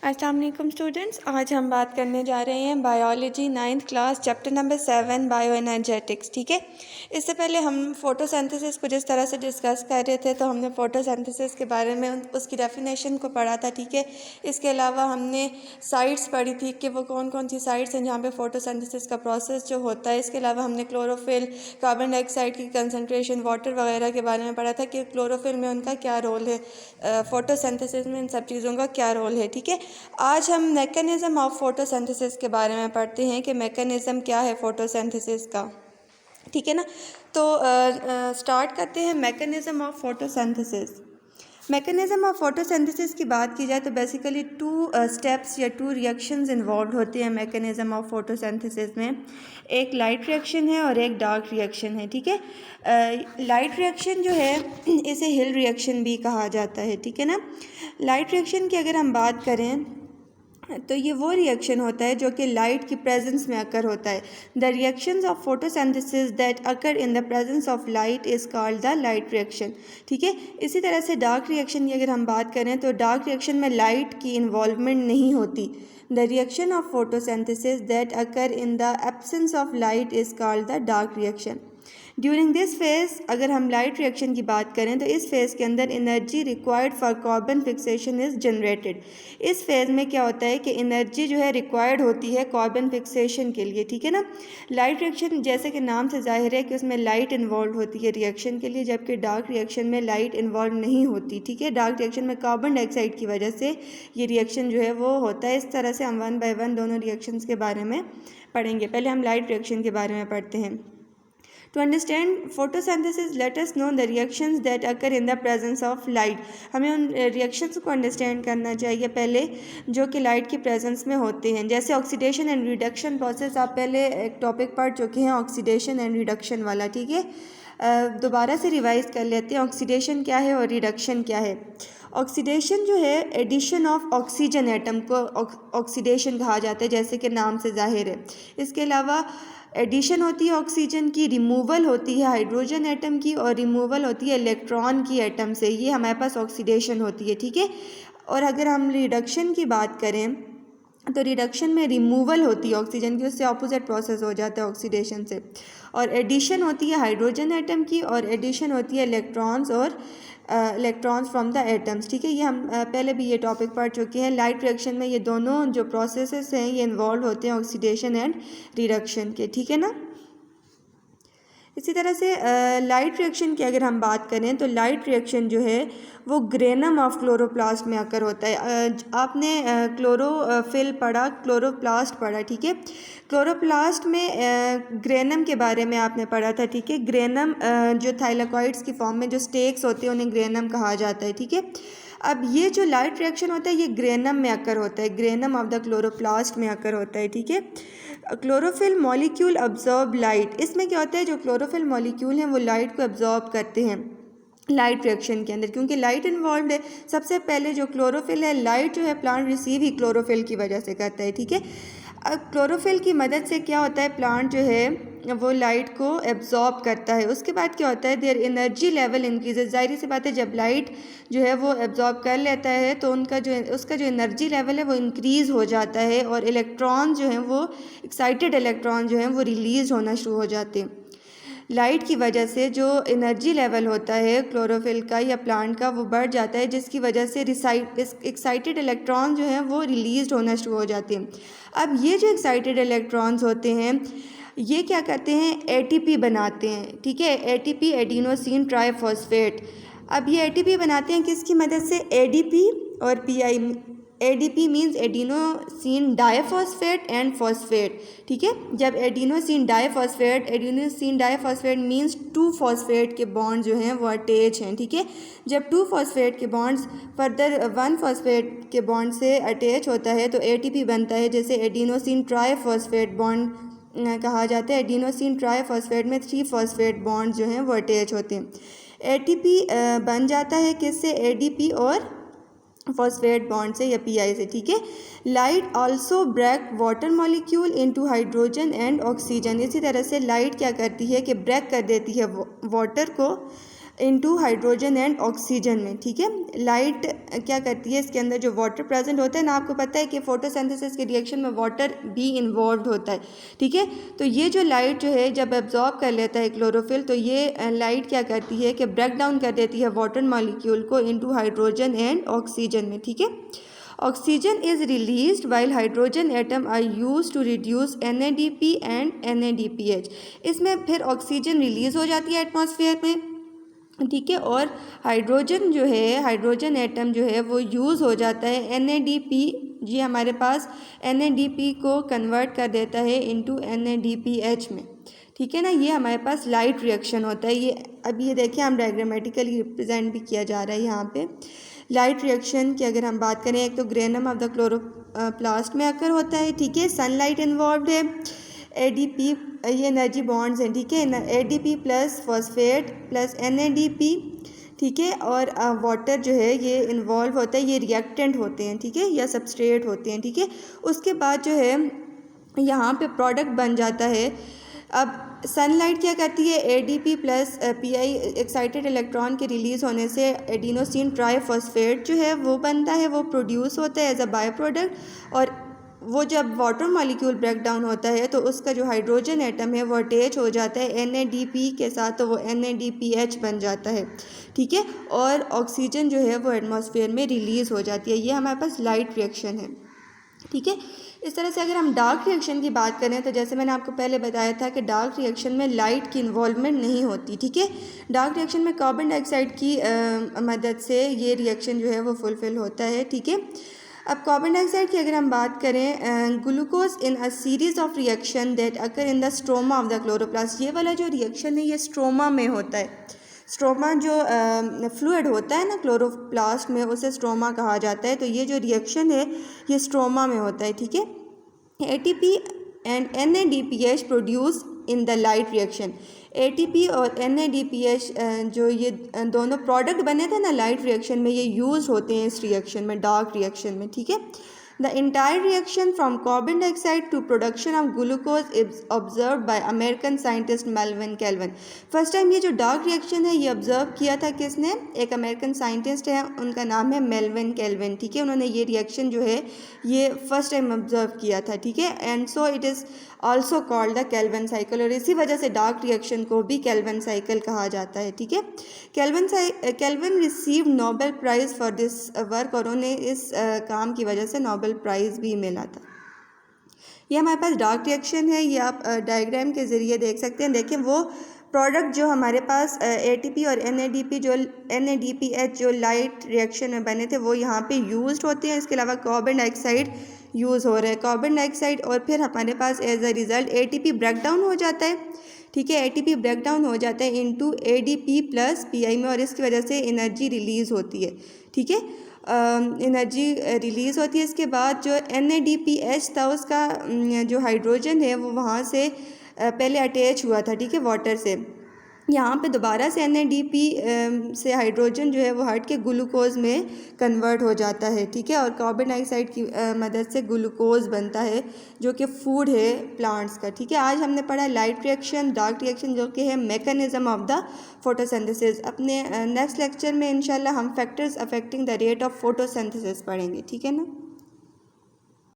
अस्सलाम वालेकुम स्टूडेंट्स, आज हम बात करने जा रहे हैं biology 9th class chapter number 7 bio energetics. ठीक है, इससे पहले हम फोटोसिंथेसिस को जिस तरह से डिस्कस कर रहे थे तो हमने फोटोसिंथेसिस के बारे में उसकी डेफिनेशन को पढ़ा था। ठीक है, इसके अलावा हमने साइट्स पढ़ी थी कि वो कौन कौन सी साइट्स हैं जहाँ पे फोटोसिंथेसिस का प्रोसेस जो होता है। इसके अलावा हमने क्लोरोफिल, कार्बन डाइऑक्साइड की कंसनट्रेशन, वाटर वगैरह के बारे में पढ़ा था कि क्लोरोफिल में उनका क्या रोल है, फोटोसिंथेसिस में इन सब चीज़ों का क्या रोल है। ठीक है, आज हम मैकेनिज़्म ऑफ फोटोसिंथेसिस के बारे में पढ़ते हैं कि मैकेनिज़्म क्या है फोटोसिंथेसिस का। ठीक है ना, तो स्टार्ट करते हैं mechanism of photosynthesis. Mechanism of photosynthesis की बात की जाए तो बेसिकली 2 स्टेप्स या 2 रिएक्शंस इन्वॉल्व होते हैं मैकेनिज़्म ऑफ फोटोसिंथेसिस में। एक लाइट रिएक्शन है और एक डार्क रिएक्शन है। ठीक है, लाइट रिएक्शन जो है इसे हिल रिएक्शन भी कहा जाता है। ठीक है ना, लाइट रिएक्शन की अगर हम बात करें तो ये वो रिएक्शन होता है जो कि लाइट की प्रेजेंस में अकर होता है। The reactions of photosynthesis that occur in the presence of light is called the light reaction. ठीक है, इसी तरह से डार्क रिएक्शन की अगर हम बात करें तो डार्क रिएक्शन में लाइट की इन्वॉल्वमेंट नहीं होती। The reaction of photosynthesis that occur in the absence of light is called the dark reaction. During this phase अगर हम लाइट रिएक्शन की बात करें तो इस फेज़ के अंदर energy required for carbon fixation is generated. इस फेज़ में क्या होता है कि एनर्जी जो है रिक्वायर्ड होती है कार्बन फिक्सेशन के लिए। ठीक है ना, लाइट रिएक्शन जैसे कि नाम से जाहिर है कि उसमें लाइट इन्वॉल्व होती है रिएक्शन के लिए, जबकि डार्क रिएक्शन में लाइट इन्वॉल्व नहीं होती। ठीक है, डार्क रिएक्शन में कार्बन डाइऑक्साइड की वजह से ये रिएक्शन जो है वो होता है। इस तरह से हम 1 बाय 1 दोनों रिएक्शंस के बारे में पढ़ेंगे। पहले हम लाइट रिएक्शन के बारे में पढ़ते हैं। To understand photosynthesis, let us know the reactions that occur in the presence of light. हमें उन रिएक्शंस को अंडरस्टैंड करना चाहिए पहले जो कि लाइट की प्रेजेंस में होते हैं। जैसे ऑक्सीडेशन एंड रिडक्शन प्रोसेस, आप पहले एक टॉपिक पढ़ चुके हैं ऑक्सीडेशन एंड रिडक्शन वाला। ठीक है, दोबारा से रिवाइज कर लेते हैं ऑक्सीडेशन क्या है और रिडक्शन क्या है। ऑक्सीडेशन जो है एडिशन ऑफ ऑक्सीजन एटम को ऑक्सीडेशन कहा जाता है, जैसे कि नाम से जाहिर है। इसके अलावा एडिशन होती है ऑक्सीजन की, रिमूवल होती है हाइड्रोजन एटम की और रिमूवल होती है इलेक्ट्रॉन की एटम से। ये हमारे पास ऑक्सीडेशन होती है। ठीक है, और अगर हम रिडक्शन की बात करें तो रिडक्शन में रिमूवल होती है ऑक्सीजन की, उससे ऑपोजिट प्रोसेस हो जाता है ऑक्सीडेशन से। और एडिशन होती है हाइड्रोजन एटम की और एडिशन होती है इलेक्ट्रॉन्स और इलेक्ट्रॉन्स फ्रॉम द एटम्स। ठीक है, ये हम पहले भी ये टॉपिक पढ़ चुके हैं। लाइट रिएक्शन में ये दोनों जो प्रोसेसेस हैं ये इन्वॉल्व होते हैं ऑक्सीडेशन एंड रिडक्शन के। ठीक है ना, इसी तरह से लाइट रिएक्शन की अगर हम बात करें तो लाइट रिएक्शन जो है वो ग्रेनम ऑफ क्लोरोप्लास्ट में आकर होता है। आपने क्लोरोफिल पढ़ा, क्लोरोप्लास्ट पढ़ा। ठीक है, क्लोरोप्लास्ट में ग्रेनम के बारे में आपने पढ़ा था। ठीक है, ग्रेनम जो थाइलाकॉइड्स की फॉर्म में जो स्टेक्स होते हैं उन्हें ग्रेनम कहा जाता है। ठीक है, अब ये जो लाइट रिएक्शन होता है ये ग्रेनम में आकर होता है, ग्रेनम ऑफ द क्लोरोप्लास्ट में आकर होता है। ठीक है, क्लोरोफिल मॉलिक्यूल अब्जॉर्ब लाइट, इसमें क्या होता है जो क्लोरोफिल मॉलिक्यूल हैं वो लाइट को अब्जॉर्ब करते हैं लाइट रिएक्शन के अंदर, क्योंकि लाइट इन्वॉल्व है। सबसे पहले जो क्लोरोफिल है, लाइट जो है प्लांट रिसीव ही क्लोरोफिल की वजह से करता है। ठीक है, अब क्लोरोफिल की मदद से क्या होता है, प्लांट जो है वो लाइट को एब्जॉर्ब करता है। उसके बाद क्या होता है, देयर एनर्जी लेवल इंक्रीजेज। जाहिर सी बात है जब लाइट जो है वो एब्जॉर्ब कर लेता है तो उसका जो एनर्जी लेवल है वो इंक्रीज़ हो जाता है और इलेक्ट्रॉन जो हैं वो एक्साइटेड इलेक्ट्रॉन जो हैं वो रिलीज़ होना शुरू हो जाते हैं। लाइट की वजह से जो एनर्जी लेवल होता है क्लोरोफिल का या प्लांट का वो बढ़ जाता है, जिसकी वजह से एक्साइटेड इलेक्ट्रॉन जो हैं वो रिलीज़ होना शुरू हो जाते हैं। अब ये जो एक्साइटेड इलेक्ट्रॉन्स होते हैं ये क्या करते हैं, एटीपी बनाते हैं। ठीक है, एटीपी एडिनोसिन ट्राइफॉस्फेट। अब ये एटीपी बनाते हैं किसकी मदद से, एडीपी और pi. ADP means adenosine diphosphate and phosphate. ठीक है, जब एडिनोसिन डाइफॉस्फेट मीन्स 2 फॉस्फेट के बॉन्ड जो हैं वो अटैच हैं। ठीक है, जब 2 फॉस्फेट के बॉन्ड्स फर्दर 1 फॉस्फेट के बॉन्ड से अटैच होता है तो एटीपी बनता है, जैसे एडिनोसिन ट्राइफॉस्फेट बॉन्ड कहा जाता है। एडिनोसिन ट्राइफॉस्फेट में 3 फॉस्फेट बॉन्ड जो हैं वो अटैच होते हैं। एटीपी बन जाता है किससे, एडीपी और फॉस्फेट बॉन्ड से या पीआई से। ठीक है, light also break water molecule into hydrogen and oxygen. इसी तरह से लाइट क्या करती है कि ब्रेक कर देती है वाटर को इनटू हाइड्रोजन एंड ऑक्सीजन में, ठीक है। लाइट क्या करती है, इसके अंदर जो वाटर प्रेजेंट होता है ना, आपको पता है कि फोटोसिंथेसिस के रिएक्शन में वाटर भी इन्वॉल्व होता है, ठीक है। तो ये जो लाइट जो है जब एब्जॉर्ब कर लेता है क्लोरोफिल, तो ये लाइट क्या करती है कि ब्रेक डाउन कर देती है वाटर मॉलिक्यूल को इनटू हाइड्रोजन एंड ऑक्सीजन में, ठीक है। Oxygen is released while hydrogen atom are used to reduce NADP and NADPH। इसमें फिर ऑक्सीजन रिलीज हो जाती है एटमॉस्फेयर में, ठीक है, और हाइड्रोजन जो है, हाइड्रोजन एटम जो है वो यूज़ हो जाता है NADP, जी हमारे पास NADP को कन्वर्ट कर देता है इनटू NADPH में, ठीक है ना। ये हमारे पास लाइट रिएक्शन होता है। ये अब ये देखिए हम डायग्रामेटिकली रिप्रेजेंट भी किया जा रहा है यहाँ पे। लाइट रिएक्शन की अगर हम बात करें, एक तो ग्रेनम ऑफ द क्लोरोप्लास्ट में अकर होता है, ठीक है, सनलाइट इन्वॉल्व है, ADP ये एनर्जी बॉन्ड्स हैं, ठीक है, ADP plus phosphate plus NADP, ठीक है, और वाटर जो है ये इन्वॉल्व होता है, ये रिएक्टेंट होते हैं, ठीक है, या सबस्ट्रेट होते हैं, ठीक है। उसके बाद जो है यहाँ पे प्रोडक्ट बन जाता है। अब सनलाइट क्या करती है, ADP plus PI excited electron के रिलीज़ होने से एडिनोसिन ट्राईफॉस्फेट जो है वो बनता है, वो प्रोड्यूस होता है एज अ बाय प्रोडक्ट। और वो जब वाटर मॉलिक्यूल ब्रेक डाउन होता है तो उसका जो हाइड्रोजन एटम है वो अटैच हो जाता है NADP के साथ, तो वो NADPH बन जाता है, ठीक है, और ऑक्सीजन जो है वो एटमॉस्फेयर में रिलीज़ हो जाती है। ये हमारे पास लाइट रिएक्शन है, ठीक है। इस तरह से अगर हम डार्क रिएक्शन की बात करें तो जैसे मैंने आपको पहले बताया था कि डार्क रिएक्शन में लाइट की इन्वॉल्वमेंट नहीं होती, ठीक है। डार्क रिएक्शन में कार्बन डाइऑक्साइड की मदद से ये रिएक्शन जो है वो फुलफ़िल होता है, ठीक है। अब कार्बन डाइऑक्साइड की अगर हम बात करें, glucose in a series of reaction that occur in the stroma of the chloroplast. ये वाला जो रिएक्शन है ये स्ट्रोमा में होता है। स्ट्रोमा जो फ्लूइड होता है ना क्लोरोप्लास्ट में, उसे स्ट्रोमा कहा जाता है। तो ये जो रिएक्शन है ये स्ट्रोमा में होता है, ठीक है। ATP and NADPH produce in the light reaction. ATP और NADPH जो ये दोनों प्रोडक्ट बने थे ना लाइट रिएक्शन में, ये यूज़ होते हैं इस रिएक्शन में, डार्क रिएक्शन में, ठीक है। The entire reaction from carbon dioxide to production of glucose is observe by American scientist Melvin Calvin. First time ये जो डार्क रिएक्शन है ये ऑब्जर्व किया था किसने, एक अमेरिकन साइंटिस्ट है, उनका नाम है मेल्विन केल्विन, ठीक है। उन्होंने ये रिएक्शन जो है ये फर्स्ट टाइम ऑब्जर्व किया था, ठीक है। And so it is also called the Calvin cycle, और इसी वजह से डार्क रिएक्शन को भी केल्विन साइकिल कहा जाता है, ठीक है। Kelvin receive Nobel prize for this work, और उन्हें इस काम की वजह से नोबेल प्राइज़ भी मिला था। ये हमारे पास डार्क रिएक्शन है, ये आप डायग्राम के ज़रिए देख सकते हैं। देखिए वो प्रोडक्ट जो हमारे पास ATP और NADPH जो लाइट रिएक्शन में बने थे वो यहाँ पे यूज्ड होते हैं। इसके अलावा कार्बन डाइऑक्साइड यूज़ हो रहा है, कार्बन डाइऑक्साइड, और फिर हमारे पास as a result ATP break down हो जाता है, ठीक है। ATP ब्रेक डाउन हो जाता है इनटू ADP प्लस PI में, और इसकी वजह से एनर्जी रिलीज़ होती है, ठीक है, एनर्जी रिलीज़ होती है। इसके बाद जो NADPH था उसका जो हाइड्रोजन है वो वहाँ से पहले अटैच हुआ था, ठीक है, वाटर से। यहाँ पे दोबारा से NADP से हाइड्रोजन जो है वो हट के ग्लूकोज में कन्वर्ट हो जाता है, ठीक है, और कार्बन डाइऑक्साइड की मदद से ग्लूकोज बनता है जो कि फूड है प्लांट्स का, ठीक है। आज हमने पढ़ा लाइट रिएक्शन, डार्क रिएक्शन, जो कि है मैकेनिज्म ऑफ द फोटोसिंथेसिस। अपने नेक्स्ट लेक्चर में इंशाल्लाह हम factors affecting the rate of photosynthesis पढ़ेंगे, ठीक है ना।